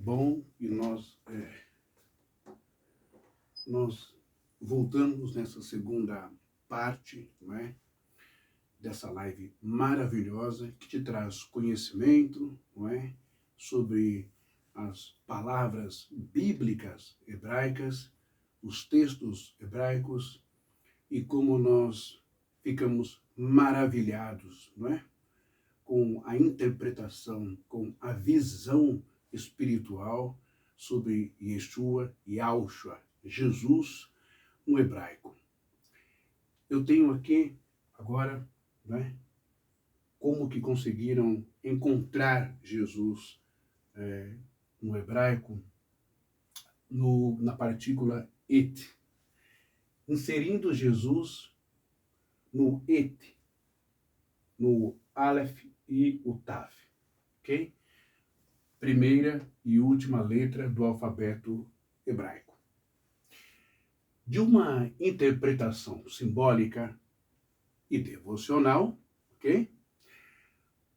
Bom, e nós voltamos nessa segunda parte, não é, dessa live maravilhosa que te traz conhecimento, não é, sobre as palavras bíblicas hebraicas, os textos hebraicos e como nós ficamos maravilhados, não é, com a interpretação, com a visão espiritual sobre Yeshua, Yahushua, Jesus, no hebraico. Eu tenho aqui agora, né, como que conseguiram encontrar Jesus no hebraico, na partícula et, inserindo Jesus no et, no Aleph e o Tav, ok? Primeira e última letra do alfabeto hebraico. De uma interpretação simbólica e devocional, ok?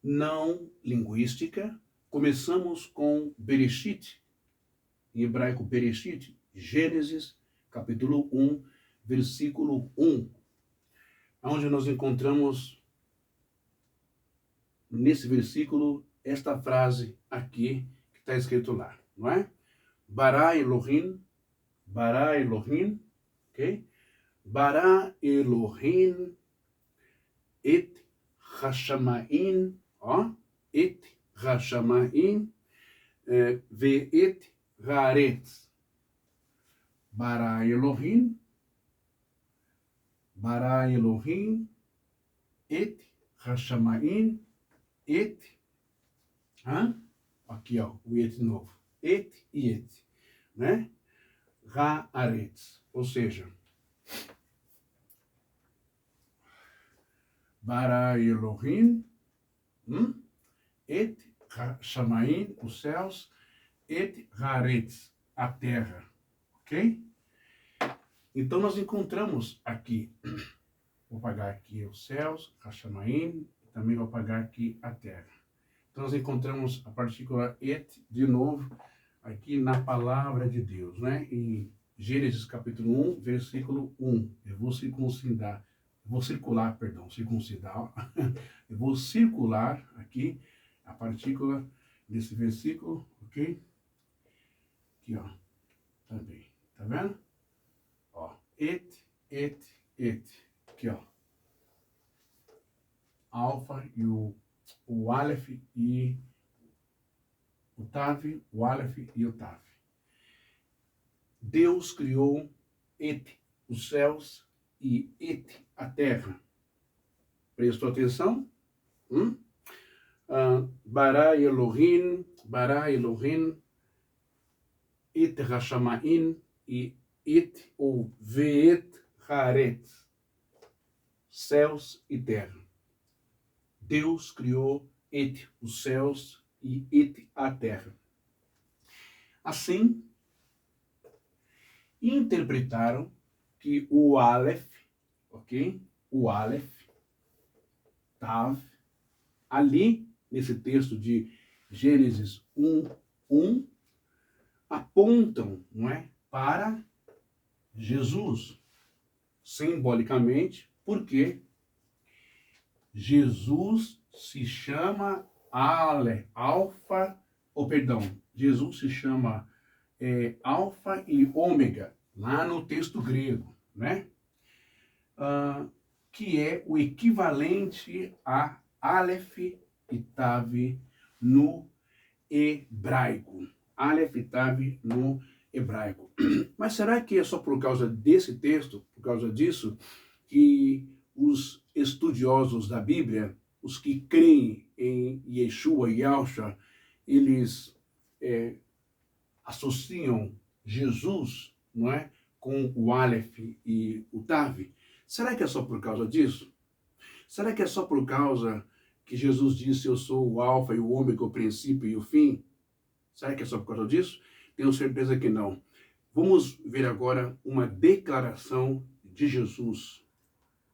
Não linguística, começamos com Bereshit, em hebraico Bereshit, Gênesis, capítulo 1, versículo 1, onde nós encontramos, nesse versículo, esta frase aqui, que está escrito lá, não é? Bara Elohim, ok? Bara Elohim et Hashamaim, ó, et Hashamaim ve et Haaretz. Bara Elohim et Hashamaim et, aqui ó, o et novo, et e et, né? Haaretz, ou seja, Bara Elohim, et Hashamaim, os céus, et Haaretz, a terra, ok? Então nós encontramos aqui, vou apagar aqui os céus, Hashamaim, também vou apagar aqui a terra. Então nós encontramos a partícula et de novo aqui na palavra de Deus, né? Em Gênesis capítulo 1, versículo 1. Eu vou circuncidar eu vou circular aqui a partícula desse versículo, ok? Aqui, ó, também, tá vendo? Ó, et, aqui, ó. Alfa e o Aleph e o Tav, o Aleph e o Tav. Deus criou et, os céus, e et, a terra. Prestou atenção? Bara Elohim, et Hashamaim, e et, ou veet Haaretz, céus e terra. Deus criou et, os céus, e et, a terra. Assim, interpretaram que o Aleph, ok? O Aleph, Tav, ali, nesse texto de Gênesis 1, apontam, não é, para Jesus, simbolicamente, porque Jesus se chama Jesus se chama Alfa e Ômega, lá no texto grego, né? Que é o equivalente a Aleph e Tav no hebraico. Aleph e Tav no hebraico. Mas será que é só por causa desse texto, por causa disso, que os estudiosos da Bíblia, os que creem em Yeshua e Yahushua, eles associam Jesus, não é, com o Aleph e o Tav? Será que é só por causa disso? Será que é só por causa que Jesus disse, eu sou o Alfa e o Ômega, o princípio e o fim? Será que é só por causa disso? Tenho certeza que não. Vamos ver agora uma declaração de Jesus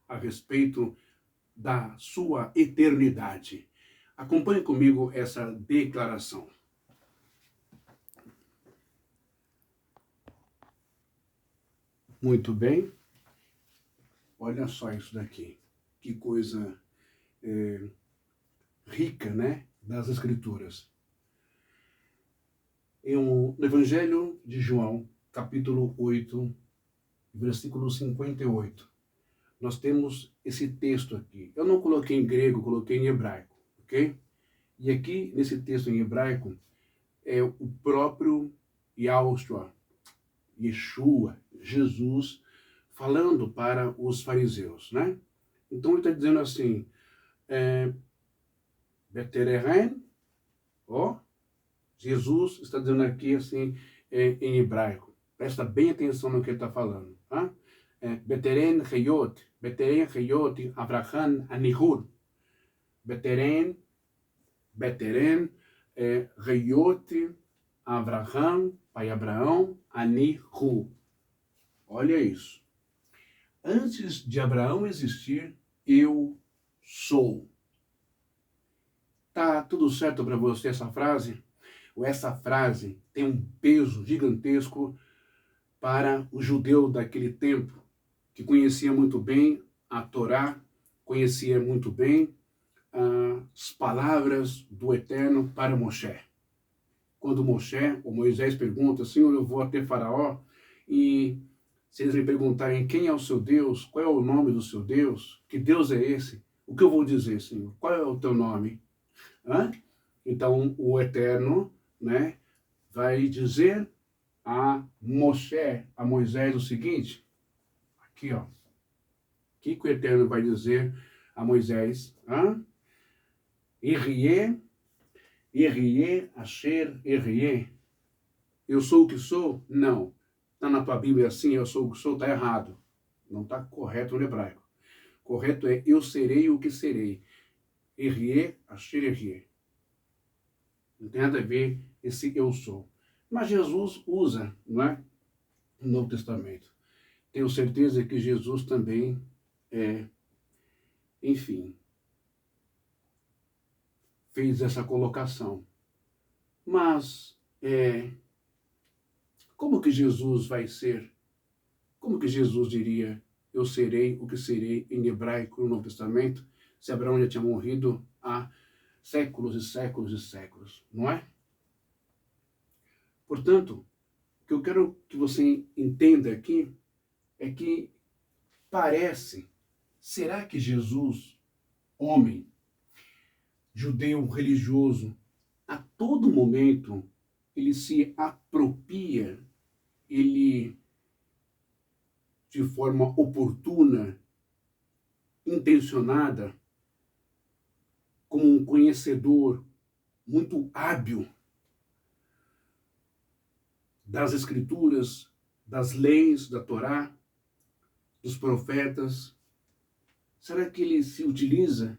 a respeito da sua eternidade. Acompanhe comigo essa declaração. Muito bem. Olha só isso daqui. Que coisa rica, né? Das Escrituras. No Evangelho de João, capítulo 8, versículo 58, nós temos esse texto aqui. Eu não coloquei em grego, coloquei em hebraico, ok? E aqui, nesse texto em hebraico, é o próprio Yahushua, Yeshua, Jesus, falando para os fariseus, né? Então ele está dizendo assim, Beterehen, ó, Jesus está dizendo aqui assim, em hebraico. Presta bem atenção no que ele está falando, tá? Beteren Heyot, Abraham Anihur. Beteren, Heyot, Abraham, pai Abraão, Anihu. Olha isso. Antes de Abraão existir, eu sou. Tá tudo certo para você essa frase? Ou essa frase tem um peso gigantesco para o judeu daquele tempo, que conhecia muito bem a Torá, conhecia muito bem as palavras do Eterno para Moshe. Quando Moisés pergunta, Senhor, eu vou até Faraó, e se eles me perguntarem quem é o seu Deus, qual é o nome do seu Deus, que Deus é esse, o que eu vou dizer, Senhor? Qual é o teu nome? Então, o Eterno, né, vai dizer a Moisés o seguinte, aqui, ó, o que o Eterno vai dizer a Moisés? Erie, Asher, Erie. Eu sou o que sou? Não. Está na tua Bíblia assim, eu sou o que sou, está errado. Não está correto no hebraico. Correto é, eu serei o que serei. Erie, Asher, Erie. Não tem nada a ver esse eu sou. Mas Jesus usa, não é? No Novo Testamento. Tenho certeza que Jesus também enfim, fez essa colocação. Mas, como que Jesus vai ser? Como que Jesus diria, eu serei o que serei em hebraico no Novo Testamento, se Abraão já tinha morrido há séculos e séculos e séculos, não é? Portanto, o que eu quero que você entenda aqui é que parece, será que Jesus, homem, judeu religioso, a todo momento ele se apropria, ele de forma oportuna, intencionada, como um conhecedor muito hábil das Escrituras, das leis da Torá, dos profetas? Será que ele se utiliza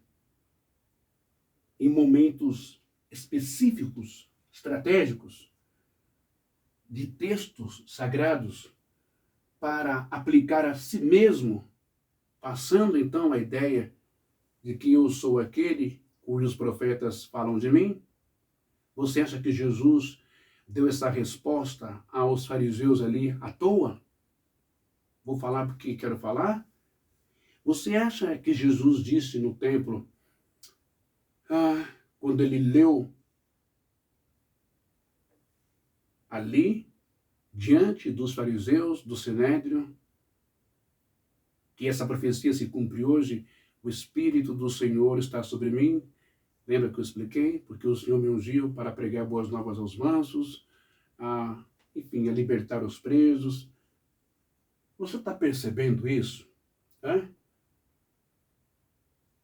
em momentos específicos, estratégicos, de textos sagrados para aplicar a si mesmo, passando então a ideia de que eu sou aquele cujos profetas falam de mim? Você acha que Jesus deu essa resposta aos fariseus ali à toa? Vou falar porque quero falar? Você acha que Jesus disse no templo, quando ele leu ali, diante dos fariseus, do Sinédrio, que essa profecia se cumpre hoje, o Espírito do Senhor está sobre mim? Lembra que eu expliquei? Porque o Senhor me ungiu para pregar boas novas aos mansos, enfim, a libertar os presos. Você está percebendo isso?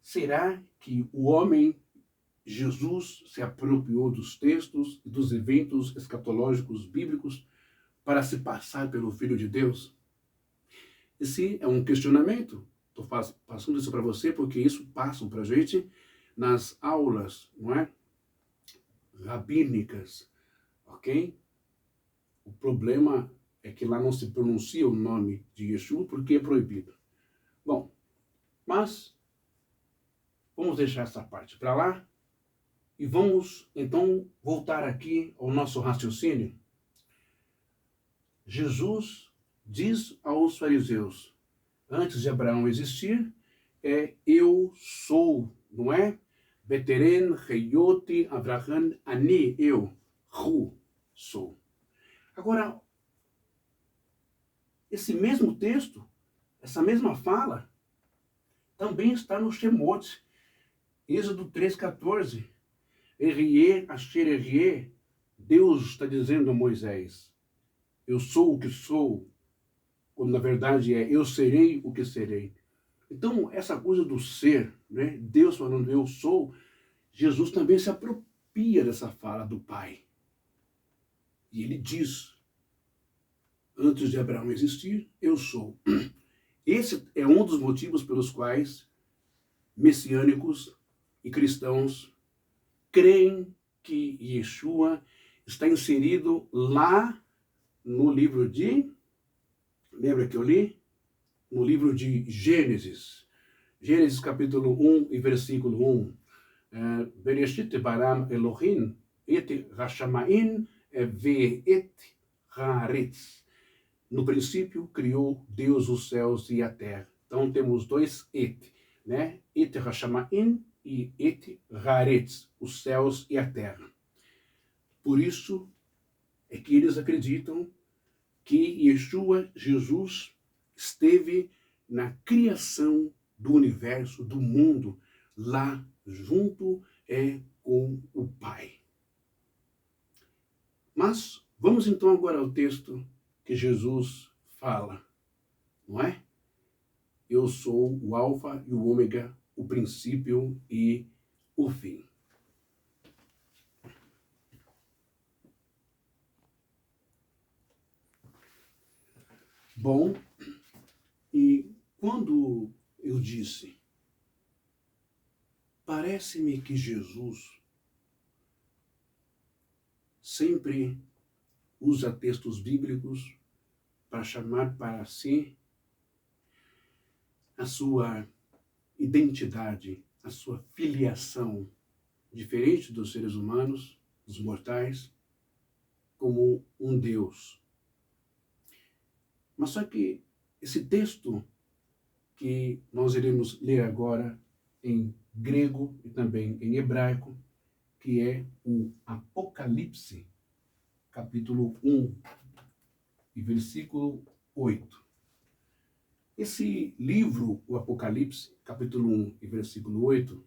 Será que o homem Jesus se apropriou dos textos e dos eventos escatológicos bíblicos para se passar pelo Filho de Deus? Esse é um questionamento. Estou passando isso para você porque isso passam para a gente nas aulas, não é? Rabínicas, ok? O problema é que lá não se pronuncia o nome de Yeshua porque é proibido. Bom, mas vamos deixar essa parte para lá e vamos então voltar aqui ao nosso raciocínio. Jesus diz aos fariseus, antes de Abraão existir, eu sou, não é? Beteren, Heioti, Abraham, Ani, eu, Hu, sou. Agora, esse mesmo texto, essa mesma fala, também está no Shemot, Êxodo 3,14. Erie, Asher Erie, Deus está dizendo a Moisés, eu sou o que sou, quando na verdade eu serei o que serei. Então, essa coisa do ser, né? Deus falando eu sou, Jesus também se apropria dessa fala do Pai. E ele diz, antes de Abraão existir, eu sou. Esse é um dos motivos pelos quais messiânicos e cristãos creem que Yeshua está inserido lá no livro de... Lembra que eu li? No livro de Gênesis. Gênesis capítulo 1 e versículo 1. Bereshit baram Elohim et Hashamaim ve'et haaretz. No princípio criou Deus os céus e a terra. Então temos dois et, né? Et Hashamaim e et haaretz, os céus e a terra. Por isso é que eles acreditam que Yeshua, Jesus, esteve na criação do universo, do mundo, lá junto com o Pai. Mas vamos então agora ao texto que Jesus fala, não é? Eu sou o Alfa e o Ômega, o princípio e o fim. Bom, e quando eu disse, parece-me que Jesus sempre usa textos bíblicos para chamar para si a sua identidade, a sua filiação, diferente dos seres humanos, dos mortais, como um Deus. Mas só que esse texto que nós iremos ler agora em grego e também em hebraico, que é o Apocalipse, capítulo 1 e versículo 8. Esse livro, o Apocalipse, capítulo 1 e versículo 8,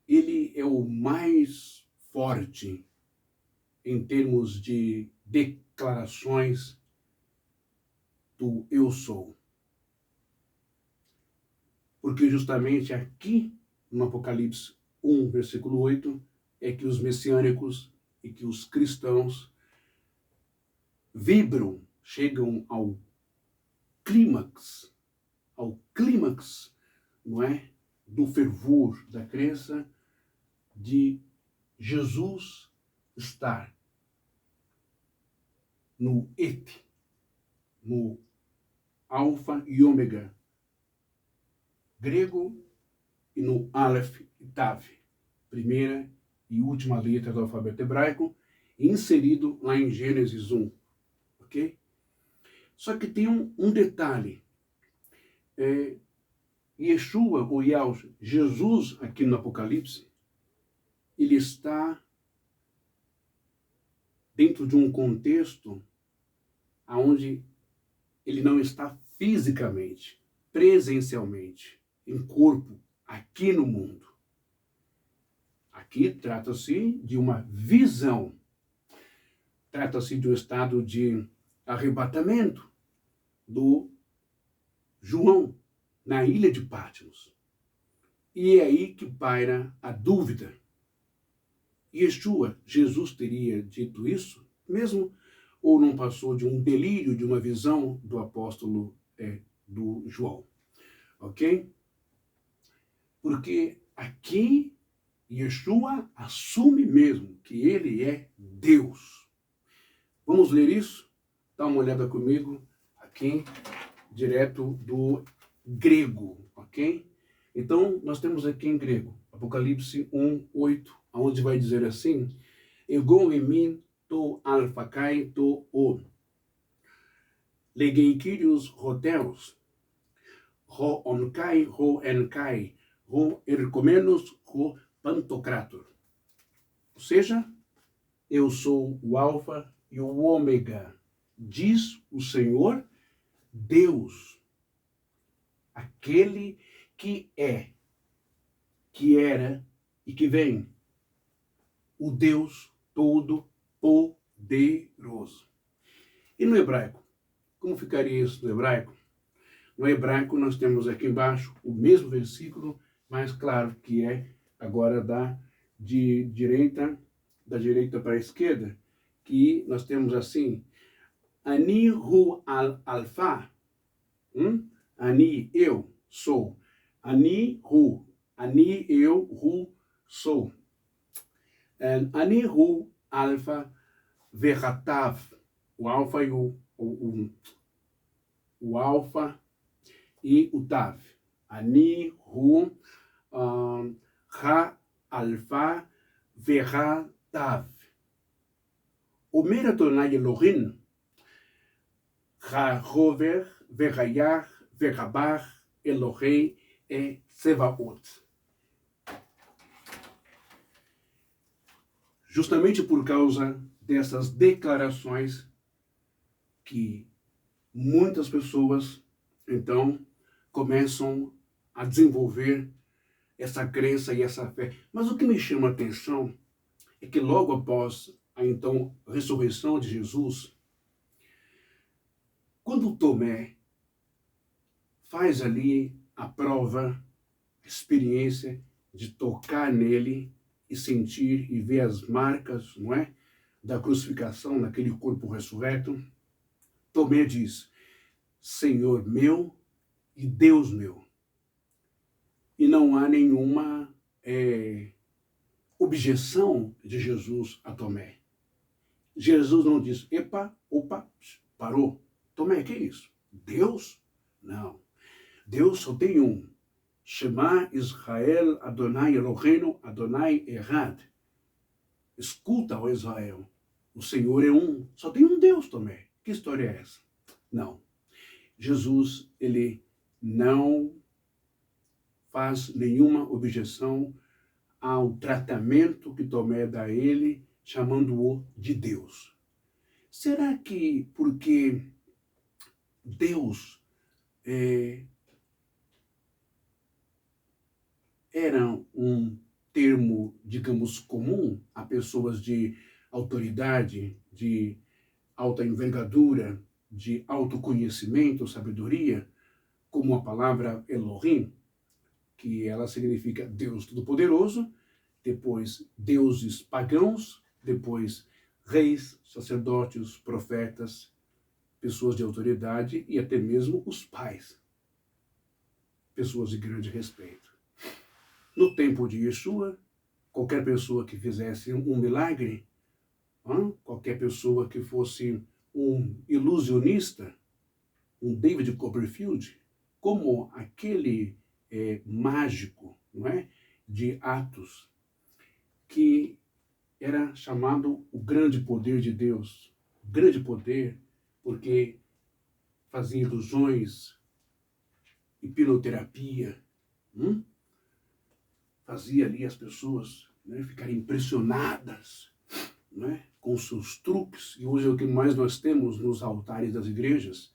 ele é o mais forte em termos de declarações do eu sou. Porque justamente aqui no Apocalipse 1, versículo 8, é que os messiânicos e que os cristãos vibram, chegam ao clímax, não é? Do fervor, da crença de Jesus estar no et, no alfa e ômega grego e no aleph e tav, primeira e última letra do alfabeto hebraico, inserido lá em Gênesis 1, ok? Só que tem um detalhe. Yeshua, ou Yahweh, Jesus, aqui no Apocalipse, ele está dentro de um contexto onde ele não está fisicamente, presencialmente, em corpo, aqui no mundo. Aqui trata-se de uma visão, trata-se de um estado de arrebatamento do João na ilha de Patmos. E é aí que paira a dúvida. Yeshua, Jesus teria dito isso mesmo? Ou não passou de um delírio, de uma visão do apóstolo do João? Ok? Porque aqui Yeshua assume mesmo que ele é Deus. Vamos ler isso? Dá uma olhada comigo aqui, direto do grego, ok? Então, nós temos aqui em grego, Apocalipse 1, 8, onde vai dizer assim, Egon emin to alfakai to o, Legei Kyrios Roteus, Ro Onkai, Ro Enkai, Ro Ercomenos, Ro Pantocrator. Ou seja, eu sou o Alfa e o Ômega, diz o Senhor Deus, aquele que é, que era e que vem, o Deus Todo-Poderoso. E no hebraico? Como ficaria isso no hebraico? No hebraico nós temos aqui embaixo o mesmo versículo, mas claro que é agora da direita para a esquerda, que nós temos assim, Ani hu alfa, Ani eu sou, Ani hu, Ani eu hu sou, Ani hu alfa veratav, o alfa e o alfa e o tav. Ani hu ha alfa veratav. Omer Adonai Elohim, ha-rover, verayach, verabach, Elohei e Tsevaot. Justamente por causa dessas declarações que muitas pessoas, então, começam a desenvolver essa crença e essa fé. Mas o que me chama a atenção é que logo após a, então, ressurreição de Jesus, quando Tomé faz ali a prova, a experiência de tocar nele e sentir e ver as marcas, não é, da crucificação naquele corpo ressurreto, Tomé diz, Senhor meu e Deus meu. E não há nenhuma objeção de Jesus a Tomé. Jesus não diz, epa, opa, parou. Tomé, que é isso? Deus? Não. Deus só tem um. Shema Israel Adonai Eloheinu Adonai Echad. Escuta, ó Israel. O Senhor é um. Só tem um Deus, Tomé. Que história é essa? Não. Jesus, ele não faz nenhuma objeção ao tratamento que Tomé dá a ele, chamando-o de Deus. Será que porque Deus era um termo, digamos, comum a pessoas de autoridade, de alta envergadura, de autoconhecimento, sabedoria, como a palavra Elohim, que ela significa Deus Todo-Poderoso, depois deuses pagãos, depois reis, sacerdotes, profetas, pessoas de autoridade e até mesmo os pais, pessoas de grande respeito. No tempo de Yeshua, qualquer pessoa que fizesse um milagre, qualquer pessoa que fosse um ilusionista, um David Copperfield, como aquele mágico, não é, de Atos, que era chamado o grande poder de Deus. Grande poder porque fazia ilusões, hipnoterapia, fazia ali as pessoas, né, ficarem impressionadas, né, com seus truques. E hoje é o que mais nós temos nos altares das igrejas,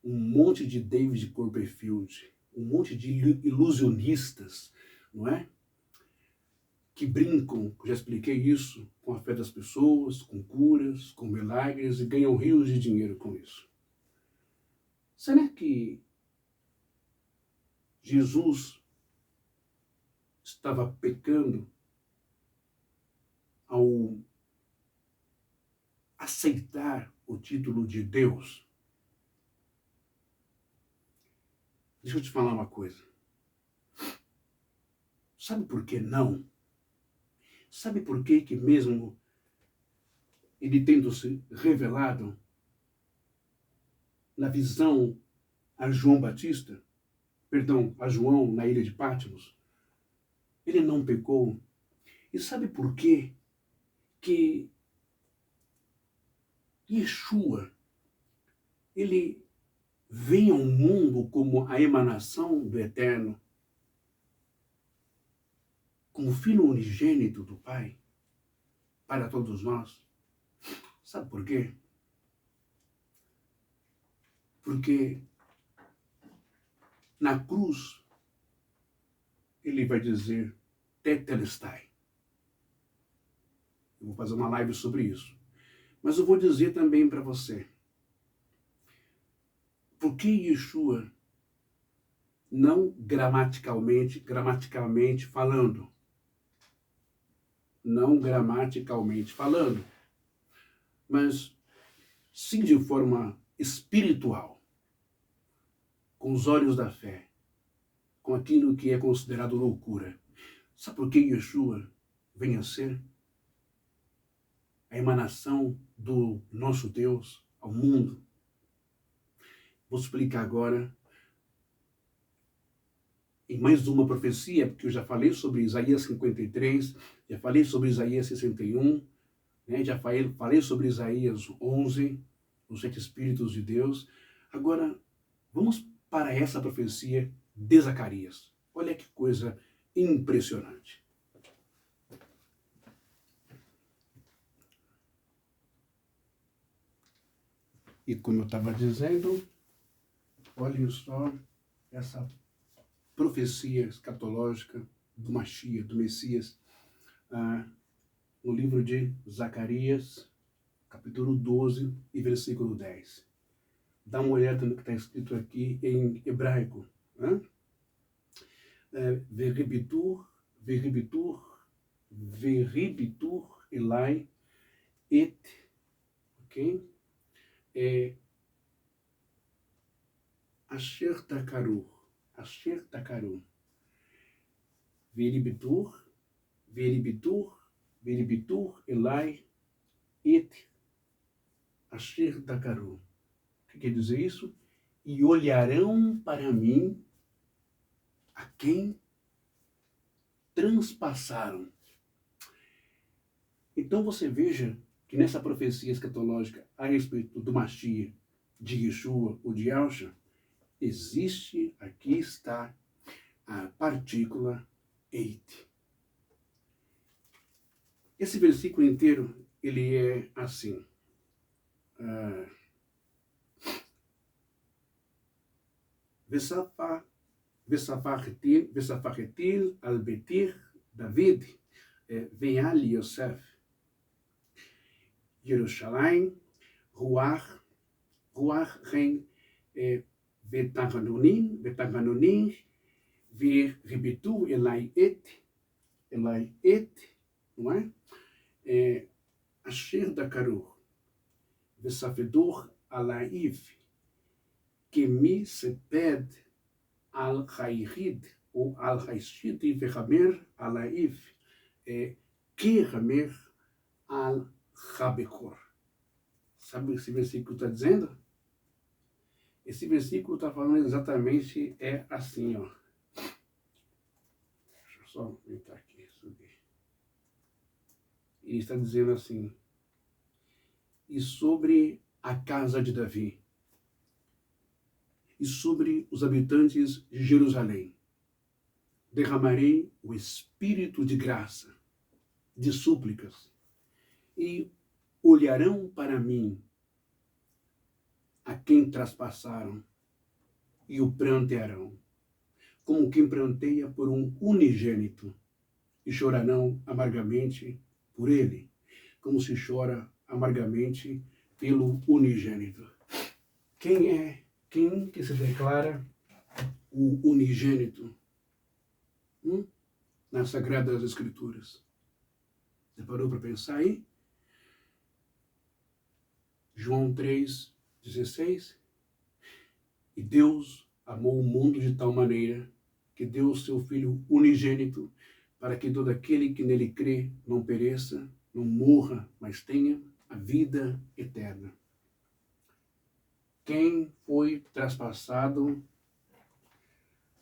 um monte de David Copperfield, um monte de ilusionistas, não é? Que brincam, já expliquei isso, com a fé das pessoas, com curas, com milagres e ganham rios de dinheiro com isso. Será que Jesus estava pecando ao aceitar o título de Deus? Deixa eu te falar uma coisa. Sabe por que não? Sabe por que mesmo ele tendo se revelado na visão a João Batista, a João na ilha de Patmos, ele não pecou? E sabe por quê que Yeshua, ele vem ao mundo como a emanação do Eterno, como Filho unigênito do Pai, para todos nós. Sabe por quê? Porque na cruz, ele vai dizer, tetelestai. Eu vou fazer uma live sobre isso. Mas eu vou dizer também para você, por que Yeshua, não gramaticalmente falando, mas sim de forma espiritual, com os olhos da fé, com aquilo que é considerado loucura. Sabe por que Yeshua vem a ser a emanação do nosso Deus ao mundo? Vou explicar agora em mais uma profecia, porque eu já falei sobre Isaías 53, já falei sobre Isaías 61, né? Já falei sobre Isaías 11, os 7 Espíritos de Deus. Agora, vamos para essa profecia de Zacarias. Olha que coisa impressionante. E como eu estava dizendo, olhem só essa profecia escatológica do Mashiach, do Messias, no livro de Zacarias, capítulo 12 e versículo 10. Dá uma olhada no que está escrito aqui em hebraico. Né? Veribitur elai et, ok? Asher takaru. Veribitur elai et asher takaru. O que quer dizer isso? E olharão para mim a quem transpassaram. Então você veja que nessa profecia escatológica a respeito do Mashiach, de Yeshua ou de Yahshua, aqui está a partícula eit. Esse versículo inteiro, ele é assim. Vesafaretil al betir David, veal Yosef, Yerushalayim, Ruach ren vetaganunin, veribitu elai et, não é? Asher dakaru, vesafedor alaif, que me seped al hairid, ou al haishit e verramer alaif, que ramer al Rabekor. Sabe o que esse versículo está dizendo? Esse versículo está falando exatamente assim, ó. Deixa eu só aumentar aqui, subir. Ele está dizendo assim: e sobre a casa de Davi, e sobre os habitantes de Jerusalém, derramarei o espírito de graça, de súplicas, e olharão para mim a quem traspassaram e o prantearão, como quem pranteia por um unigênito, e chorarão amargamente por ele, como se chora amargamente pelo unigênito. Quem que se declara o unigênito nas Sagradas Escrituras? Você parou para pensar aí? João 3,16. E Deus amou o mundo de tal maneira que deu o seu Filho unigênito, para que todo aquele que nele crê não pereça, não morra, mas tenha a vida eterna. Quem foi traspassado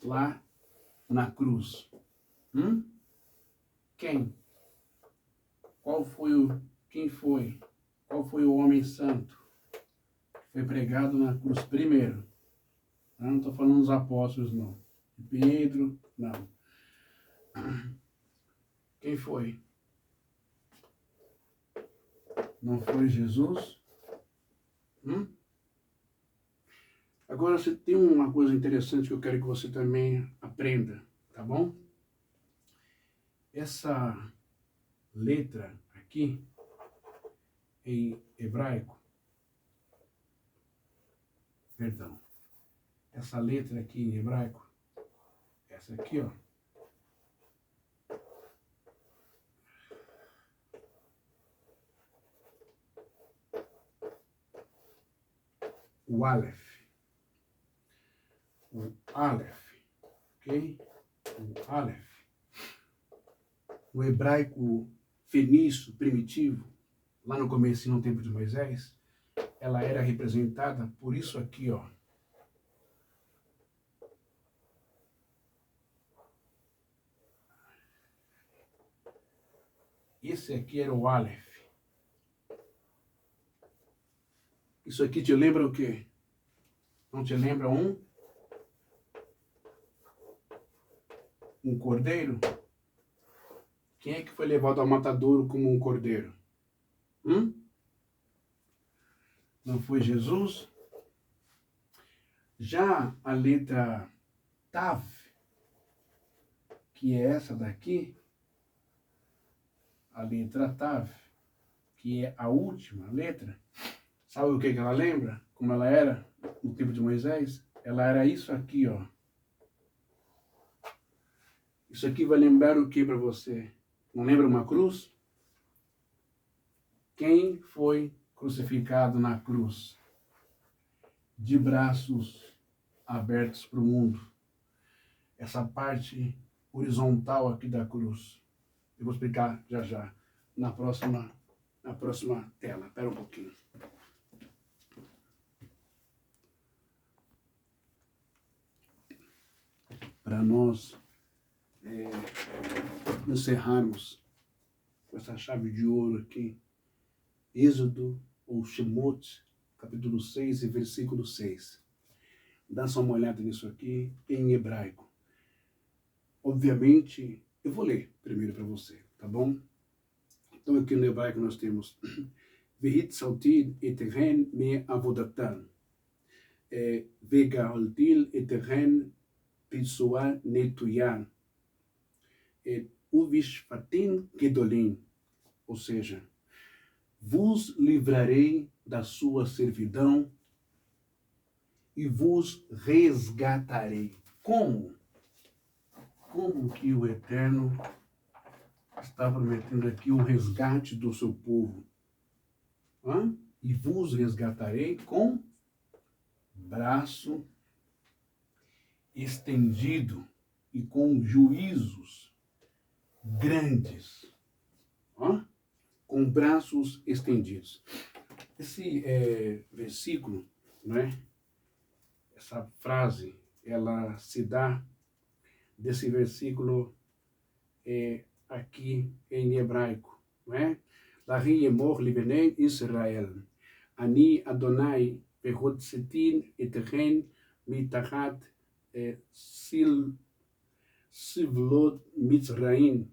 lá na cruz? Quem? Quem foi? Qual foi o homem santo que foi pregado na cruz primeiro? Eu não estou falando dos apóstolos, não. Pedro, não. Quem foi? Não foi Jesus? Agora, você tem uma coisa interessante que eu quero que você também aprenda, tá bom? Essa letra aqui, em hebraico, perdão, essa letra aqui em hebraico, essa aqui, ó, o Aleph, ok? O Aleph. O hebraico fenício, primitivo, lá no começo, no tempo de Moisés, ela era representada por isso aqui, ó. Esse aqui era o Aleph. Isso aqui te lembra o quê? Não te lembra um cordeiro? Quem é que foi levado ao matadouro como um cordeiro? Não foi Jesus? Já a letra Tav, que é essa daqui, a letra Tav, que é a última letra, sabe o que ela lembra? Como ela era no tempo de Moisés? Ela era isso aqui, ó. Isso aqui vai lembrar o que para você? Não lembra uma cruz? Quem foi crucificado na cruz? De braços abertos para o mundo. Essa parte horizontal aqui da cruz. Eu vou explicar já já, na próxima tela. Espera um pouquinho. Para nós encerrarmos com essa chave de ouro aqui, Êxodo ou Shemot, capítulo 6 e versículo 6. Dá só uma olhada nisso aqui em hebraico. Obviamente, eu vou ler primeiro para você, tá bom? Então aqui no hebraico nós temos Vehit saltid eteren me avodatan, vegaltil eteren pitsua netuyan, uvishfatim gedolim, ou seja, vos livrarei da sua servidão e vos resgatarei. Como? Como que o Eterno está prometendo aqui o resgate do seu povo? E vos resgatarei com braço estendido e com juízos grandes. Com braços estendidos. Esse versículo, né? Essa frase, ela se dá desse versículo aqui em hebraico, não é? Lahi yemor libnei Israel, ani Adonai vehotzetin etchen mitachat sivlot Mitzraim,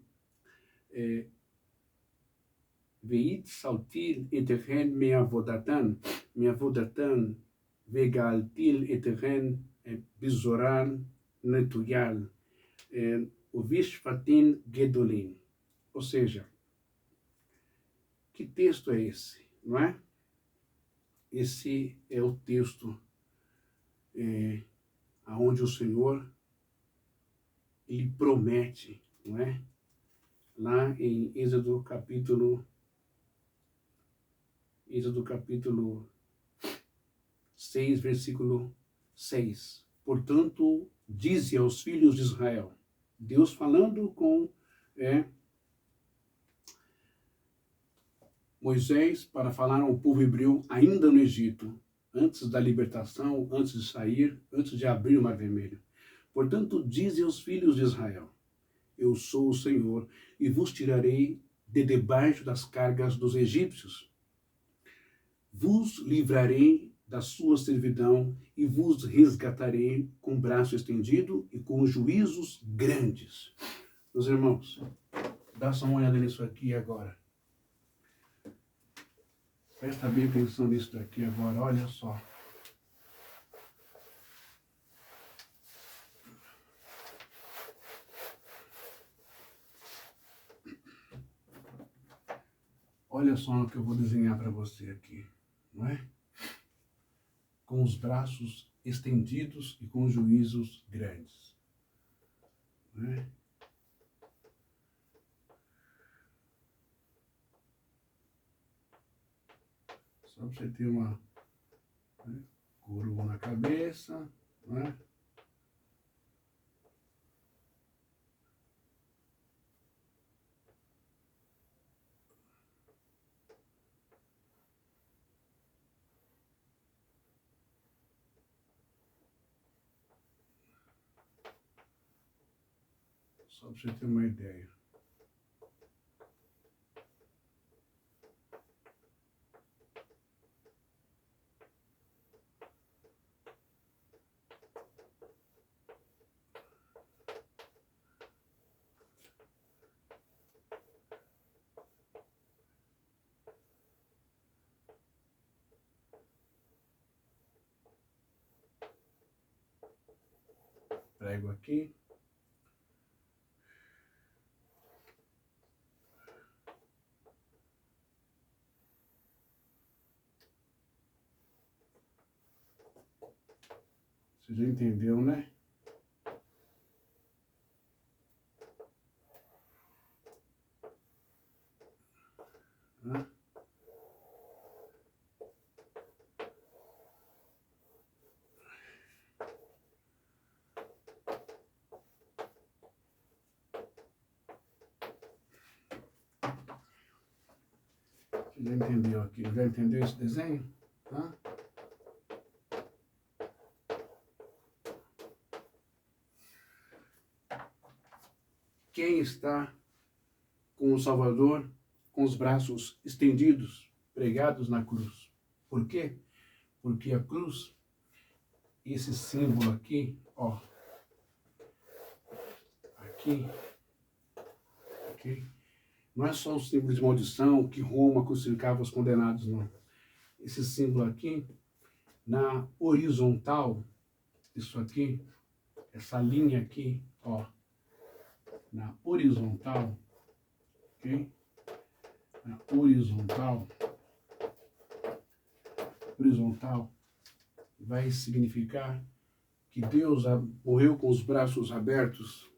veit saltil etchen meavodatan vegaltil etchen bizoran netuyal, o Vishfatim Gedolim. Ou seja, que texto é esse, não é? Esse é o texto aonde o Senhor ele promete, não é? Lá em Êxodo capítulo 6, versículo 6. Portanto, dize aos filhos de Israel, Deus falando com Moisés para falar ao povo hebreu ainda no Egito, antes da libertação, antes de sair, antes de abrir o Mar Vermelho. Portanto, dize aos filhos de Israel, eu sou o Senhor e vos tirarei de debaixo das cargas dos egípcios. Vos livrarei da sua servidão e vos resgatarei com braço estendido e com juízos grandes. Meus irmãos, dá só uma olhada nisso aqui agora. Presta bem atenção nisso daqui agora, olha só. Olha só o que eu vou desenhar para você aqui, não é? Com os braços estendidos e com juízos grandes. Não é? Só para você ter uma, né, coroa na cabeça, não é? Só para você ter uma ideia. Prego aqui. Você já entendeu, né? Hã? Você já entendeu aqui? Já entendeu esse desenho? Tá? Quem está com o Salvador com os braços estendidos, pregados na cruz? Por quê? Porque a cruz, esse símbolo aqui, ó, aqui, ok? Não é só um símbolo de maldição que Roma crucificava os condenados, não. Esse símbolo aqui, na horizontal, isso aqui, essa linha aqui, ó, na horizontal, ok? Na horizontal, vai significar que Deus morreu com os braços abertos